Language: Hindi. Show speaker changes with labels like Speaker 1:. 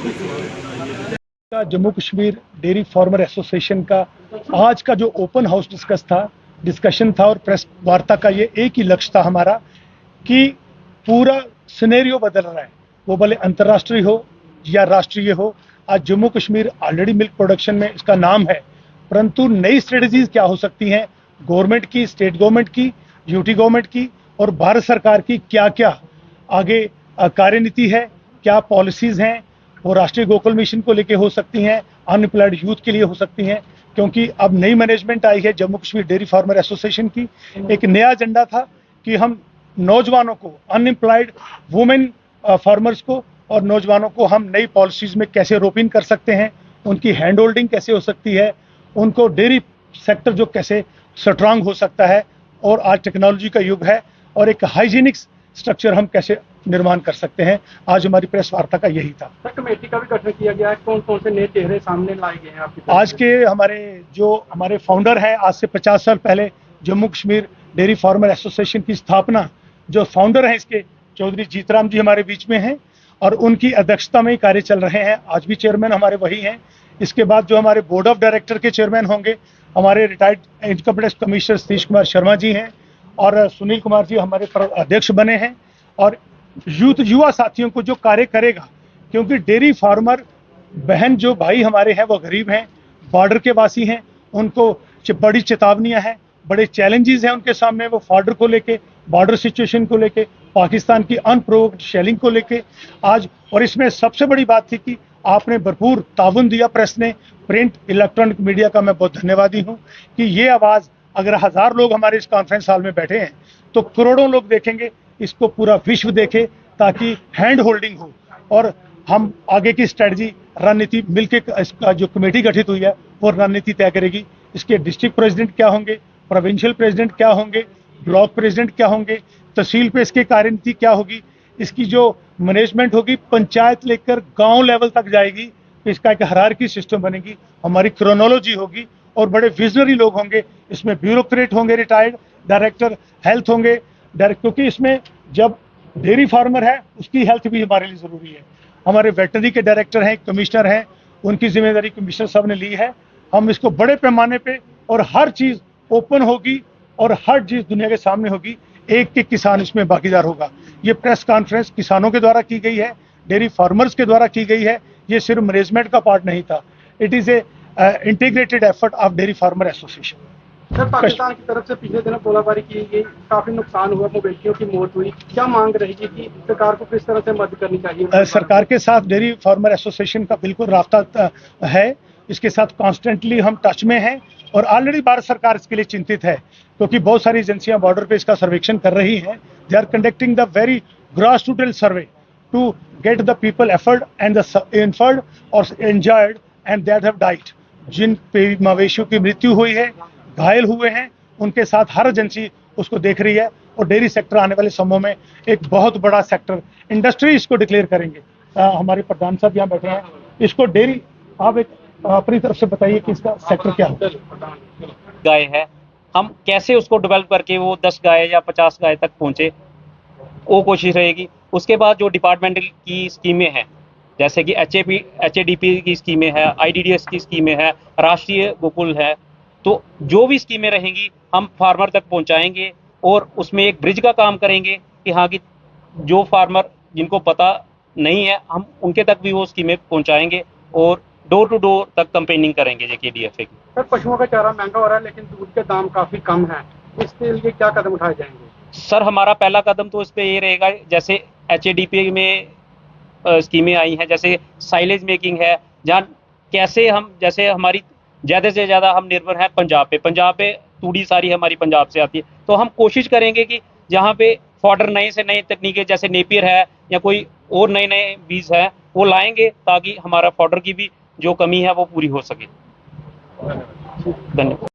Speaker 1: का Jammu Kashmir dairy farmer association का आज का जो ओपन हाउस डिस्कशन था और प्रेस वार्ता का ये एक ही लक्ष्य था हमारा कि पूरा सिनेरियो बदल रहा है, वो भले अंतर्राष्ट्रीय हो या राष्ट्रीय हो। आज Jammu Kashmir already milk production में इसका नाम है, परंतु नई स्ट्रेटजीज क्या हो सकती हैं गवर्नमेंट की, स्टेट गवर्नमेंट की, यूटी गवर्नमेंट की और भारत सरकार की, क्या क्या आगे कार्यनीति है, क्या पॉलिसीज हैं, वो राष्ट्रीय गोकुल मिशन को लेके हो सकती हैं, अनएम्प्लॉयड यूथ के लिए हो सकती हैं। क्योंकि अब नई मैनेजमेंट आई है Jammu Kashmir dairy farmer association की। एक नया एजेंडा था कि हम नौजवानों को, अनएम्प्लॉयड वुमेन फार्मर्स को और नौजवानों को हम नई पॉलिसीज में कैसे रोप इन कर सकते हैं, उनकी हैंड होल्डिंग कैसे हो सकती है, उनको डेयरी सेक्टर जो कैसे स्ट्रांग हो सकता है। और आज टेक्नोलॉजी का युग है और एक हाइजीनिक स्ट्रक्चर हम कैसे निर्माण कर सकते हैं। आज हमारी प्रेस वार्ता का यही था।
Speaker 2: कमेटी का भी गठन किया गया है, कौन कौन से नए चेहरे सामने लाए गए हैं आपकी?
Speaker 1: आज के हमारे फाउंडर हैं, आज से 50 साल पहले Jammu Kashmir dairy farmer association की स्थापना, जो फाउंडर हैं इसके चौधरी जीतराम जी हमारे बीच में हैं और उनकी अध्यक्षता में ही कार्य चल रहे हैं। आज भी चेयरमैन हमारे वही हैं। इसके बाद जो हमारे बोर्ड ऑफ डायरेक्टर के चेयरमैन होंगे, हमारे retired income tax commissioner Satish Kumar Sharma ji हैं और सुनील कुमार जी हमारे अध्यक्ष बने हैं। और युवा साथियों को जो कार्य करेगा, क्योंकि डेयरी फार्मर बहन जो भाई हमारे हैं वो गरीब हैं, बॉर्डर के वासी हैं, उनको बड़ी चेतावनियां हैं, बड़े चैलेंजेस हैं उनके सामने। वो बॉर्डर को लेके, बॉर्डर सिचुएशन को लेके, पाकिस्तान की अनप्रोवोक्ड शेलिंग को लेके आज। और इसमें सबसे बड़ी बात थी कि आपने भरपूर ताउन दिया, प्रेस ने, प्रिंट इलेक्ट्रॉनिक मीडिया का मैं बहुत धन्यवादी हूँ कि ये आवाज़ अगर 1000 लोग हमारे इस कॉन्फ्रेंस हॉल में बैठे हैं तो करोड़ों लोग देखेंगे, इसको पूरा विश्व देखे, ताकि हैंड होल्डिंग हो और हम आगे की स्ट्रेटजी रणनीति मिलकर, इसका जो कमेटी गठित हुई है वो रणनीति तय करेगी। इसके डिस्ट्रिक्ट प्रेसिडेंट क्या होंगे, प्रोविंशियल प्रेसिडेंट क्या होंगे, ब्लॉक प्रेसिडेंट क्या होंगे, तहसील पे इसकी कार्यनीति क्या होगी, इसकी जो मैनेजमेंट होगी पंचायत लेकर गांव लेवल तक जाएगी। इसका एक हायरार्की सिस्टम बनेगी, हमारी क्रोनोलॉजी होगी और बड़े विजनरी लोग होंगे इसमें। ब्यूरोक्रेट होंगे, रिटायर्ड डायरेक्टर हेल्थ होंगे, क्योंकि इसमें जब डेयरी फार्मर है उसकी हेल्थ भी हमारे लिए ज़रूरी है। हमारे वेटनरी के डायरेक्टर हैं, कमिश्नर हैं, उनकी जिम्मेदारी कमिश्नर साहब ने ली है। हम इसको बड़े पैमाने पे और हर चीज़ ओपन होगी और हर चीज़ दुनिया के सामने होगी। एक एक किसान इसमें भागीदार होगा। ये प्रेस कॉन्फ्रेंस किसानों के द्वारा की गई है, डेयरी फार्मर्स के द्वारा की गई है। ये सिर्फ मैनेजमेंट का पार्ट नहीं था, it is a integrated effort of dairy farmer association.
Speaker 2: Sir, Pakistan की तरफ से पिछले दिनों गोलाबारी की गई, काफी नुकसान हुआ, मवेशियों की मौत हुई, क्या मांग रहेगी कि सरकार को किस तरह से मदद करनी चाहिए?
Speaker 1: सरकार के साथ डेयरी फार्मर एसोसिएशन का बिल्कुल राब्ता है, इसके साथ कॉन्स्टेंटली हम टच में हैं और ऑलरेडी भारत सरकार इसके लिए चिंतित है, क्योंकि बहुत सारी एजेंसियां बॉर्डर पे इसका सर्वेक्षण कर रही हैं। They are conducting the very gross total survey to get the people affected and the infirmed or injured and that have died. जिन मवेशियों की मृत्यु हुई है, घायल हुए हैं, उनके साथ हर एजेंसी उसको देख रही है और डेयरी सेक्टर आने वाले समयों में एक बहुत बड़ा सेक्टर, इंडस्ट्री इसको डिक्लेयर करेंगे। हमारे प्रधान साहब यहाँ बैठे हैं, इसको डेयरी, आप एक अपनी तरफ से बताइए कि इसका सेक्टर क्या होगा।
Speaker 3: गाय है, हम कैसे उसको डेवलप करके वो 10 गाय या 50 गाय तक पहुंचे, वो कोशिश रहेगी। उसके बाद जो डिपार्टमेंटल की स्कीमें हैं, जैसे कि HADP की स्कीमें हैं, IDDS की स्कीमें हैं, राष्ट्रीय गोकुल है, तो जो भी स्कीमें रहेंगी हम फार्मर तक पहुंचाएंगे और उसमें एक ब्रिज का काम करेंगे कि हाँ, कि जो फार्मर जिनको पता नहीं है हम उनके तक भी वो स्कीमें पहुंचाएंगे और डोर टू डोर तक कंपेनिंग करेंगे JKDFA की।
Speaker 2: सर, पशुओं का चारा महंगा हो रहा है लेकिन दूध के दाम काफी कम है, इसके लिए क्या कदम उठाए जाएंगे?
Speaker 3: सर, हमारा पहला कदम तो इस पे ये रहेगा, जैसे HADP में स्कीमें आई हैं, जैसे साइलेज मेकिंग है, जहाँ कैसे हम, जैसे हमारी ज़्यादा से ज़्यादा हम निर्भर हैं पंजाब पे तूड़ी सारी हमारी पंजाब से आती है, तो हम कोशिश करेंगे कि जहाँ पे फॉडर नए से नई तकनीकें जैसे नेपियर है या कोई और नए बीज है वो लाएंगे, ताकि हमारा फॉडर की भी जो कमी है वो पूरी हो सके। धन्यवाद।